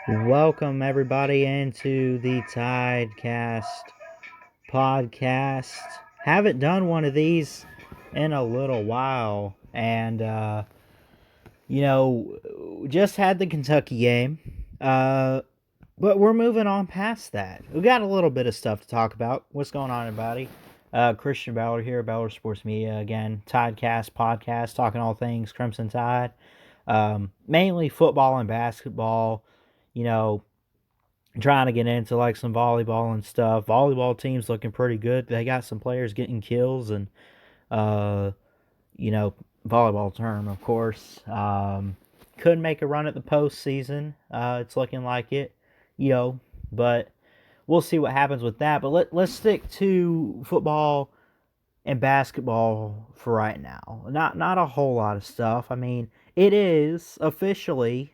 Welcome everybody into the Tidecast podcast. Haven't done one of these in a little while, and just had the Kentucky game. But we're moving on past that. We got a little bit of stuff to talk about. What's going on, everybody? Christian Ballard here, Ballard Sports Media again. Tidecast podcast, talking all things Crimson Tide. Mainly football and basketball. Trying to get into like some volleyball and stuff. Volleyball team's looking pretty good. They got some players getting kills and uh, volleyball term, of course. Could make a run at the postseason. It's looking like it, but we'll see what happens with that. But let's stick to football and basketball for right now. Not a whole lot of stuff. I mean, it is officially,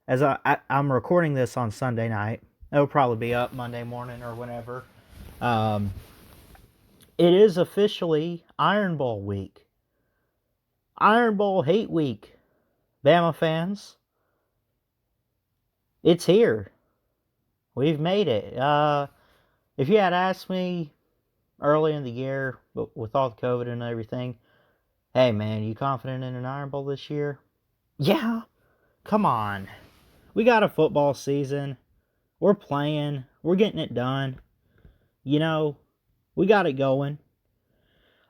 as I'm recording this on Sunday night. It'll probably be up Monday morning or whenever. It is officially Iron Bowl week. Iron Bowl hate week. Bama fans. It's here. We've made it. If you had asked me early in the year, but with all the COVID and everything, hey man, you confident in an Iron Bowl this year? Yeah. Come on. We got a football season. We're playing. We're getting it done. We got it going.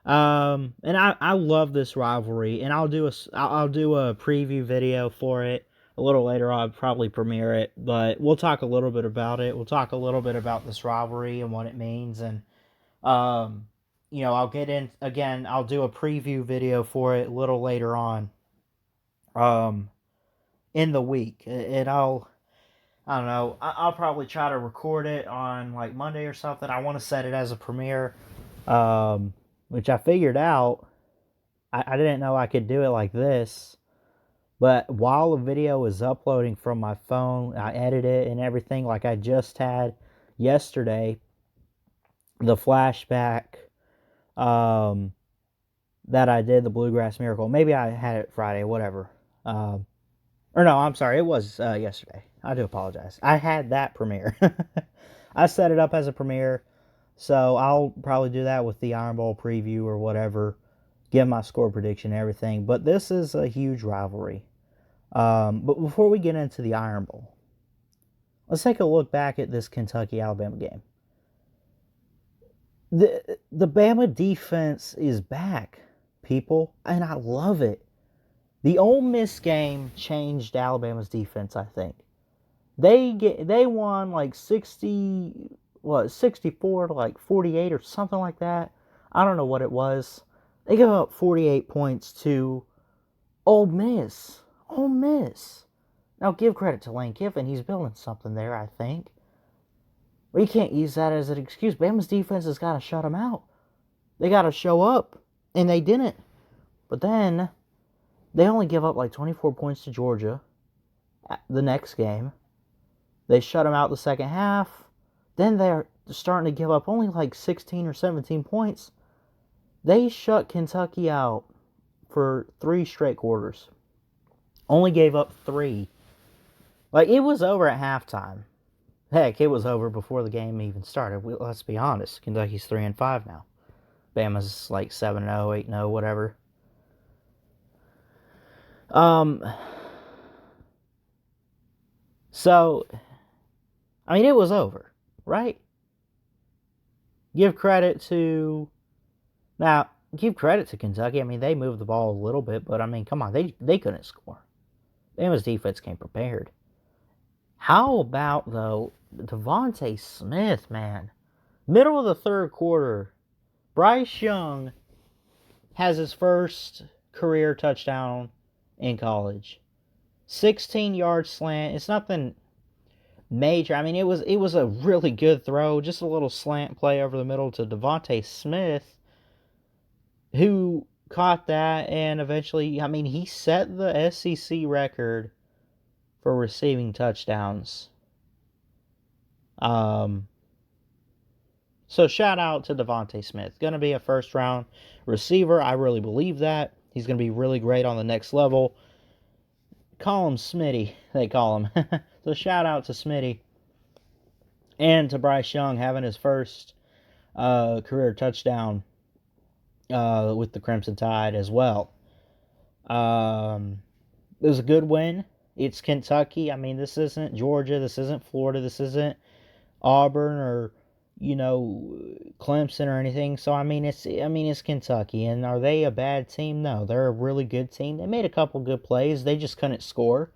And I love this rivalry, and I'll do a preview video for it a little later. I'll probably premiere it, but we'll talk a little bit about it. We'll talk a little bit about this rivalry and what it means, and I'll get in again. I'll do a preview video for it a little later on, in the week, and I don't know. I'll probably try to record it on like Monday or something. I want to set it as a premiere, which I figured out. I didn't know I could do it like this. But while the video is uploading from my phone, I edit it and everything like I just had yesterday. The flashback that I did, the Bluegrass Miracle. Maybe I had it Friday, whatever. Or no, I'm sorry. It was yesterday. I do apologize. I had that premiere. I set it up as a premiere, so I'll probably do that with the Iron Bowl preview or whatever, give my score prediction and everything. But this is a huge rivalry. But before we get into the Iron Bowl, let's take a look back at this Kentucky-Alabama game. The Bama defense is back, people, and I love it. The Ole Miss game changed Alabama's defense, I think. They won like 64 to like 48 or something like that. I don't know what it was. They gave up 48 points to Ole Miss. Ole Miss. Now give credit to Lane Kiffin. He's building something there, I think. But you can't use that as an excuse. Bama's defense has got to shut them out. They got to show up. And they didn't. But then they only give up like 24 points to Georgia the next game. They shut them out the second half. Then they're starting to give up only like 16 or 17 points. They shut Kentucky out for 3 straight quarters. Only gave up 3. Like, it was over at halftime. Heck, it was over before the game even started. Let's be honest. Kentucky's 3-5 now. Bama's like 7-0, 8-0, whatever. So, I mean, it was over, right? Give credit to Kentucky. I mean, they moved the ball a little bit, but I mean, come on, they couldn't score. Bama's defense came prepared. How about, though, Devontae Smith, man? Middle of the third quarter, Bryce Young has his first career touchdown in college. 16-yard slant. It's nothing major. I mean, it was a really good throw. Just a little slant play over the middle to Devontae Smith, who caught that, and eventually, I mean, he set the SEC record for receiving touchdowns. So shout out to Devontae Smith. Going to be a first-round receiver. I really believe that. He's going to be really great on the next level. Call him Smitty, they call him. So shout out to Smitty and to Bryce Young having his first career touchdown with the Crimson Tide as well. It was a good win. It's Kentucky. I mean, this isn't Georgia. This isn't Florida. This isn't Auburn or Clemson or anything. So it's Kentucky. And are they a bad team? No, they're a really good team. They made a couple good plays. They just couldn't score.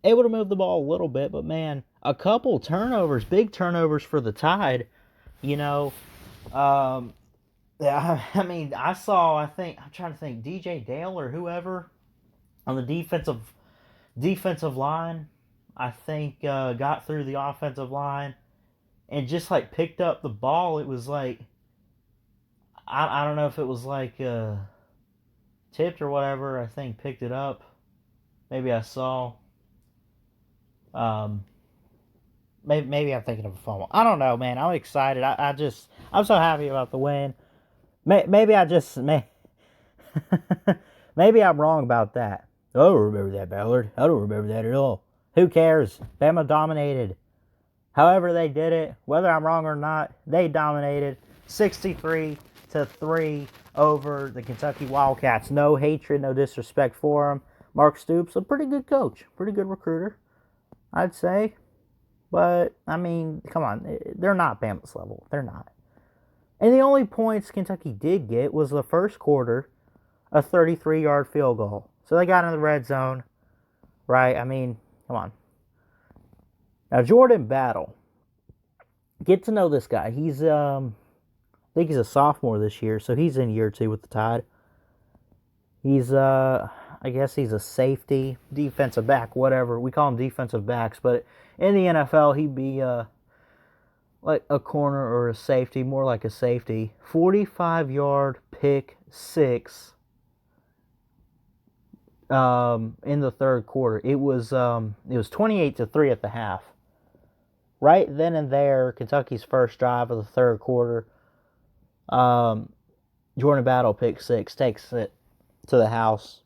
Able to move the ball a little bit, but man, a couple turnovers, big turnovers for the Tide. I think I'm trying to think, DJ Dale or whoever on the defensive line, I think got through the offensive line and just like picked up the ball. It was like I don't know if it was like tipped or whatever. I think picked it up. Maybe I saw. Maybe I'm thinking of a fumble. I don't know, man. I'm excited. I'm so happy about the win. Maybe I'm wrong about that. I don't remember that, Ballard. I don't remember that at all. Who cares? Bama dominated. However they did it, whether I'm wrong or not, they dominated 63-3 over the Kentucky Wildcats. No hatred, no disrespect for them. Mark Stoops, a pretty good coach, pretty good recruiter, I'd say. But, I mean, come on. They're not Bama's level. They're not. And the only points Kentucky did get was the first quarter, a 33-yard field goal. So they got in the red zone, right? I mean, come on. Now, Jordan Battle. Get to know this guy. He's, I think he's a sophomore this year, so he's in year 2 with the Tide. He's, I guess he's a safety, defensive back, whatever. We call them defensive backs, but in the NFL, he'd be like a corner or a safety, more like a safety. 45-yard pick six in the third quarter. It was 28-3 at the half. Right then and there, Kentucky's first drive of the third quarter, Jordan Battle pick six takes it to the house.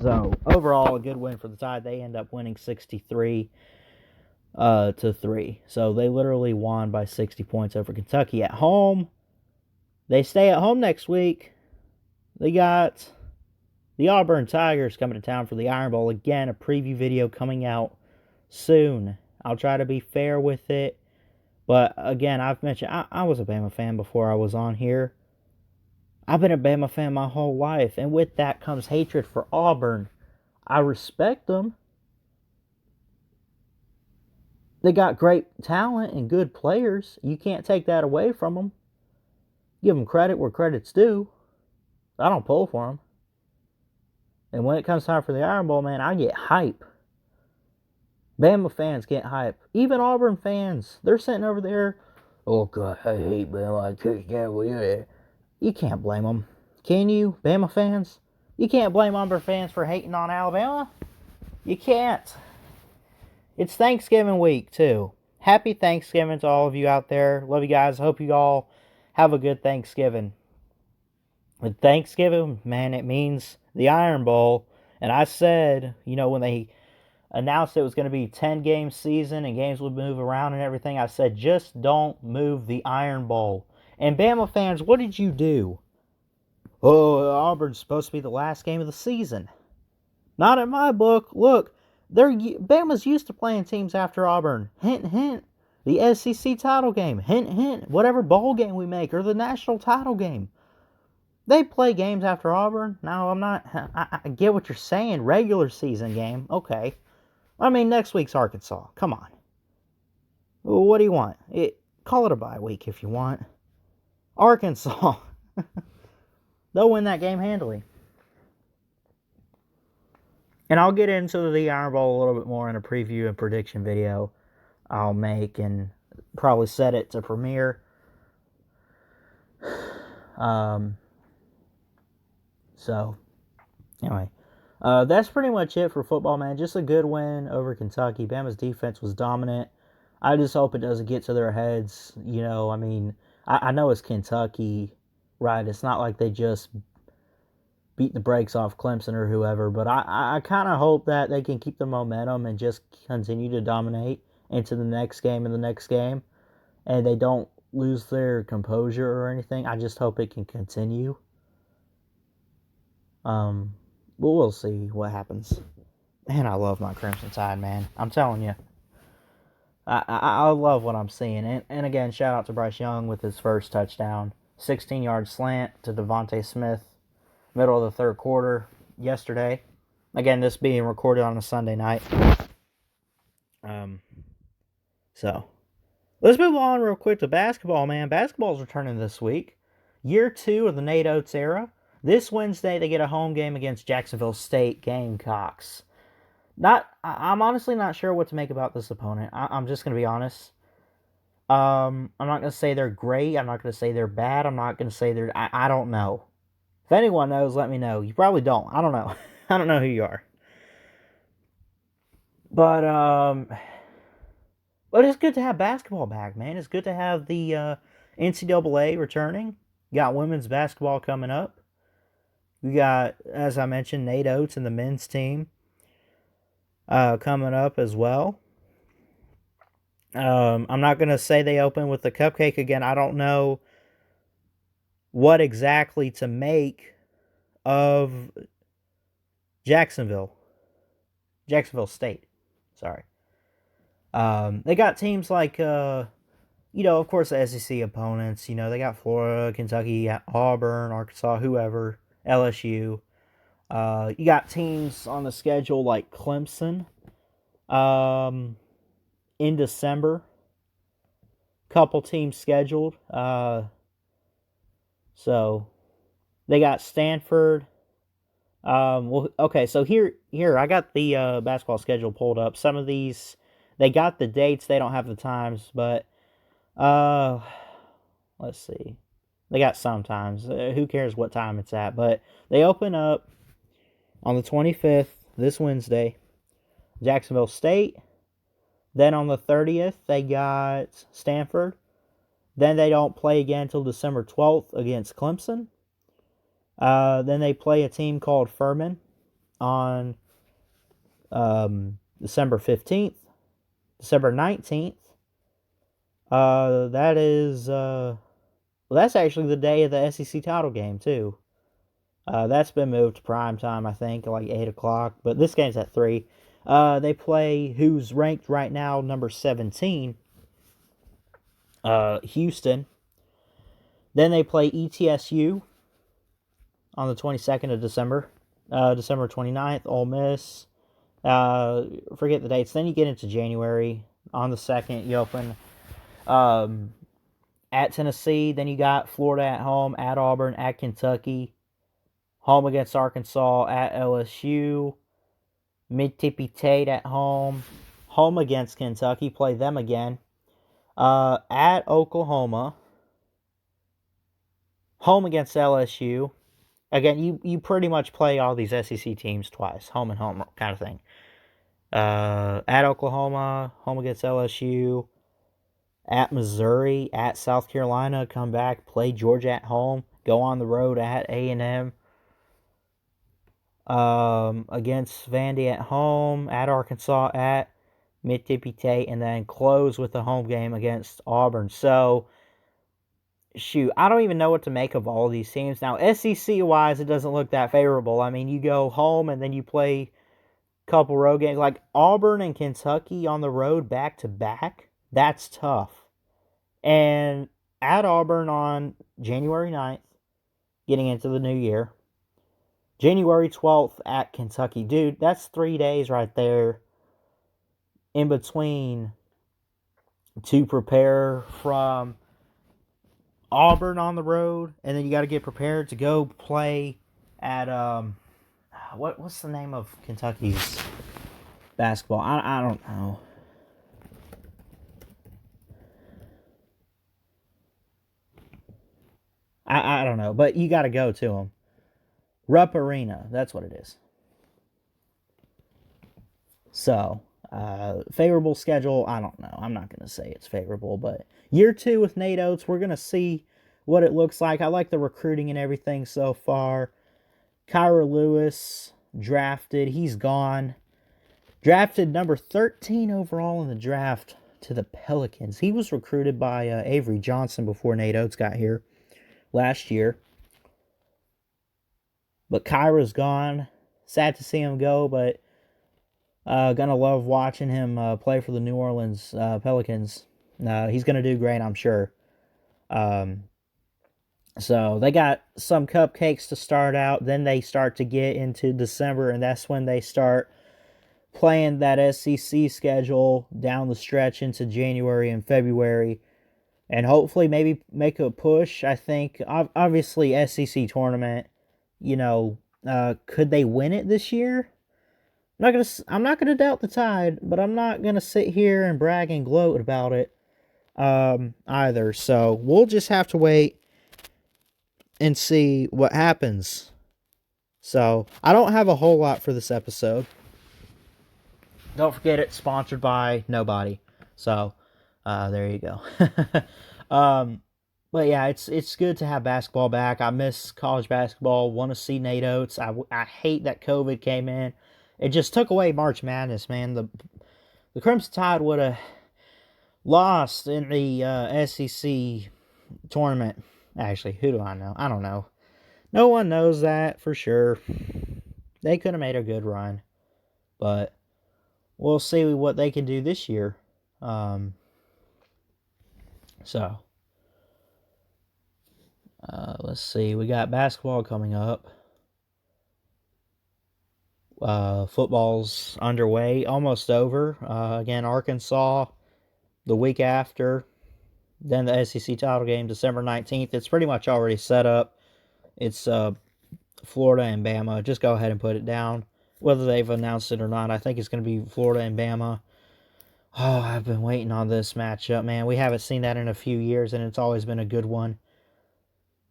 So overall, a good win for the Tide. They end up winning 63-3. So they literally won by 60 points over Kentucky at home. They stay at home next week. They got the Auburn Tigers coming to town for the Iron Bowl. Again, a preview video coming out soon. I'll try to be fair with it. But again, I've mentioned I was a Bama fan before I was on here. I've been a Bama fan my whole life. And with that comes hatred for Auburn. I respect them. They got great talent and good players. You can't take that away from them. Give them credit where credit's due. I don't pull for them. And when it comes time for the Iron Bowl, man, I get hype. Bama fans get hype. Even Auburn fans, they're sitting over there. Oh, God, I hate Bama. I can't believe it. You can't blame them. Can you, Bama fans? You can't blame Auburn fans for hating on Alabama. You can't. It's Thanksgiving week, too. Happy Thanksgiving to all of you out there. Love you guys. Hope you all have a good Thanksgiving. With Thanksgiving, man, it means the Iron Bowl. And I said, when they announced it was going to be a 10-game season and games would move around and everything, I said, just don't move the Iron Bowl. And Bama fans, what did you do? Oh, Auburn's supposed to be the last game of the season. Not in my book. Look, Bama's used to playing teams after Auburn. Hint, hint. The SEC title game. Hint, hint. Whatever bowl game we make or the national title game. They play games after Auburn. No, I'm not. I get what you're saying. Regular season game. Okay. I mean, next week's Arkansas. Come on. What do you want? Call it a bye week if you want. Arkansas. They'll win that game handily. And I'll get into the Iron Bowl a little bit more in a preview and prediction video I'll make and probably set it to premiere. So, anyway. That's pretty much it for football, man. Just a good win over Kentucky. Bama's defense was dominant. I just hope it doesn't get to their heads. I know it's Kentucky, right? It's not like they just beating the brakes off Clemson or whoever. But I kind of hope that they can keep the momentum and just continue to dominate into the next game and the next game, and they don't lose their composure or anything. I just hope it can continue. But we'll see what happens. Man, I love my Crimson Tide, man. I'm telling you. I love what I'm seeing. And again, shout out to Bryce Young with his first touchdown. 16-yard slant to Devontae Smith, middle of the third quarter yesterday. Again, this being recorded on a Sunday night. So, let's move on real quick to basketball, man. Basketball's returning this week. Year 2 of the Nate Oats era. This Wednesday, they get a home game against Jacksonville State Gamecocks. I'm honestly not sure what to make about this opponent. I'm just going to be honest. I'm not going to say they're great. I'm not going to say they're bad. I'm not going to say they're... I don't know. If anyone knows, let me know. You probably don't. I don't know. I don't know who you are. But it's good to have basketball back, man. It's good to have the NCAA returning. You got women's basketball coming up. We got, as I mentioned, Nate Oats and the men's team coming up as well. I'm not going to say they open with the cupcake again. I don't know what exactly to make of Jacksonville State. Sorry. They got teams like, of course, the SEC opponents. They got Florida, Kentucky, Auburn, Arkansas, whoever, LSU. You got teams on the schedule like Clemson in December. Couple teams scheduled. So they got Stanford. So here I got the basketball schedule pulled up. Some of these, they got the dates, they don't have the times, but let's see. They got some times. Who cares what time it's at? But they open up on the 25th, this Wednesday, Jacksonville State. Then on the 30th, they got Stanford. Then they don't play again until December 12th against Clemson. Then they play a team called Furman on December 15th. December 19th. That's actually the day of the SEC title game, too. That's been moved to prime time, I think, like 8 o'clock. But this game's at 3. They play who's ranked right now number 17, Houston. Then they play ETSU on the 22nd of December. December 29th, Ole Miss. Forget the dates. Then you get into January. On the 2nd, you open at Tennessee. Then you got Florida at home, at Auburn, at Kentucky. Home against Arkansas, at LSU. Mississippi State at home. Home against Kentucky. Play them again. At Oklahoma. Home against LSU. Again, you pretty much play all these SEC teams twice. Home and home kind of thing. At Oklahoma. Home against LSU. At Missouri. At South Carolina. Come back. Play Georgia at home. Go on the road at A&M. Against Vandy at home, at Arkansas, at Mississippi State, and then close with the home game against Auburn. So, shoot, I don't even know what to make of all these teams. Now, SEC-wise, it doesn't look that favorable. I mean, you go home and then you play a couple road games. Like Auburn and Kentucky on the road back-to-back, that's tough. And at Auburn on January 9th, getting into the new year, January 12th at Kentucky. Dude, that's 3 days right there in between to prepare from Auburn on the road. And then you got to get prepared to go play at, what's the name of Kentucky's basketball? I don't know. I don't know, but you got to go to them. Rupp Arena, that's what it is. So, favorable schedule, I don't know. I'm not going to say it's favorable, but year 2 with Nate Oats, we're going to see what it looks like. I like the recruiting and everything so far. Kyra Lewis, drafted. He's gone. Drafted number 13 overall in the draft to the Pelicans. He was recruited by Avery Johnson before Nate Oats got here last year. But Kyra's gone. Sad to see him go, but gonna love watching him play for the New Orleans Pelicans. He's gonna do great, I'm sure. So they got some cupcakes to start out. Then they start to get into December, and that's when they start playing that SEC schedule down the stretch into January and February, and hopefully maybe make a push. I think obviously SEC tournament. Could they win it this year? I'm not gonna doubt the Tide, but I'm not gonna sit here and brag and gloat about it either. So we'll just have to wait and see what happens. So I don't have a whole lot for this episode. Don't forget it's sponsored by nobody. So there you go. But yeah, it's good to have basketball back. I miss college basketball. Want to see Nate Oats. I hate that COVID came in. It just took away March Madness, man. The Crimson Tide would have lost in the SEC tournament. Actually, who do I know? I don't know. No one knows that for sure. They could have made a good run. But we'll see what they can do this year. Let's see. We got basketball coming up. Football's underway, almost over. Again, Arkansas the week after. Then the SEC title game, December 19th. It's pretty much already set up. It's Florida and Bama. Just go ahead and put it down. Whether they've announced it or not, I think it's going to be Florida and Bama. Oh, I've been waiting on this matchup, man. We haven't seen that in a few years, and it's always been a good one.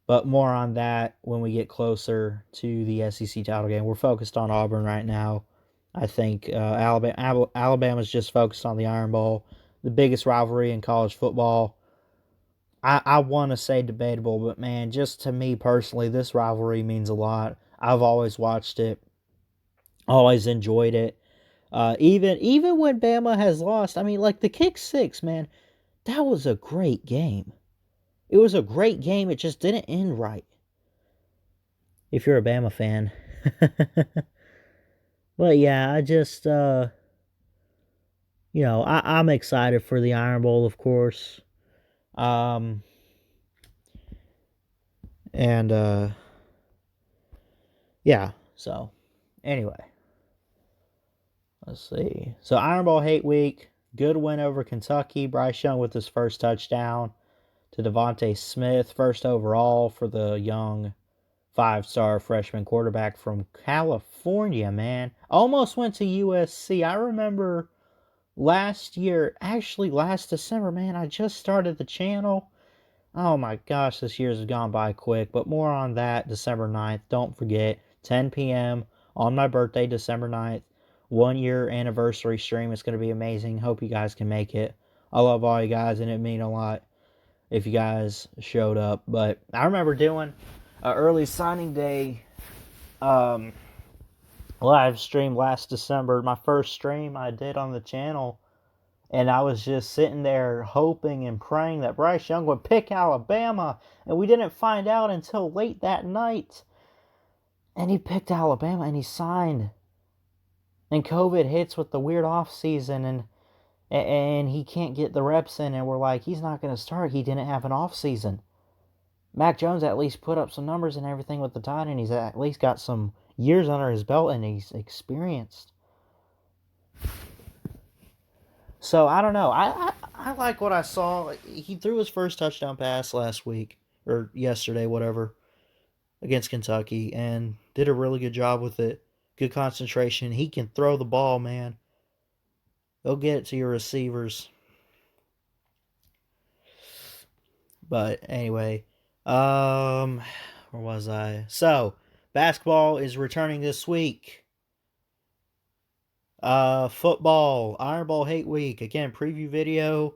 But more on that when we get closer to the SEC title game. We're focused on Auburn right now. I think Alabama's just focused on the Iron Bowl, the biggest rivalry in college football. I want to say debatable, but man, just to me personally, this rivalry means a lot. I've always watched it, always enjoyed it. Even when Bama has lost, I mean, like the kick six, man, that was a great game. It was a great game. It just didn't end right. If you're a Bama fan. But yeah, I just, I'm excited for the Iron Bowl, of course. Yeah, so, anyway. Let's see. So, Iron Bowl Hate Week. Good win over Kentucky. Bryce Young with his first touchdown to Devontae Smith. First overall for the young 5-star freshman quarterback from California, man. Almost went to USC. I remember last December, man, I just started the channel. Oh my gosh, this year's gone by quick. But more on that December 9th. Don't forget, 10 p.m. on my birthday, December 9th. 1-year anniversary stream. It's going to be amazing. Hope you guys can make it. I love all you guys, and it mean a lot if you guys showed up. But I remember doing an early signing day live stream last December. My first stream I did on the channel. And I was just sitting there hoping and praying that Bryce Young would pick Alabama. And we didn't find out until late that night. And he picked Alabama and he signed. And COVID hits with the weird off season and he can't get the reps in. And we're like, he's not going to start. He didn't have an off season. Mac Jones at least put up some numbers and everything with the Tide. And he's at least got some years under his belt and he's experienced. So, I don't know. I like what I saw. He threw his first touchdown pass last week, or yesterday, whatever, against Kentucky, and did a really good job with it. Good concentration. He can throw the ball, man. Go get it to your receivers. But, anyway, where was I? So, basketball is returning this week. Football, Iron Bowl Hate Week. Again, preview video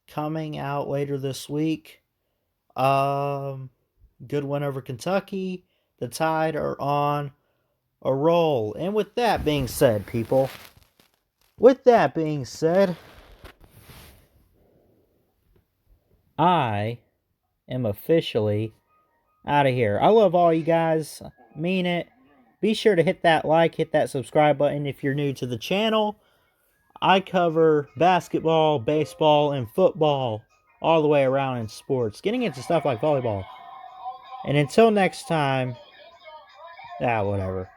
coming out later this week. Good win over Kentucky. The Tide are on a roll. And with that being said, people, I am officially out of here. I love all you guys. Mean it. Be sure to hit that like, hit that subscribe button if you're new to the channel. I cover basketball, baseball, and football all the way around in sports, getting into stuff like volleyball. And until next time, whatever.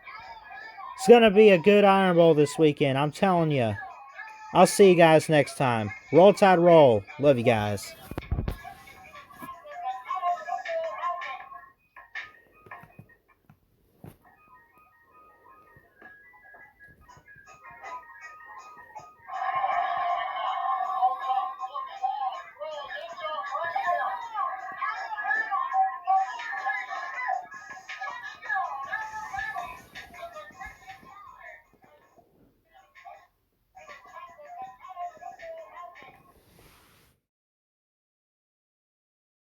It's going to be a good Iron Bowl this weekend, I'm telling you. I'll see you guys next time. Roll Tide roll. Love you guys.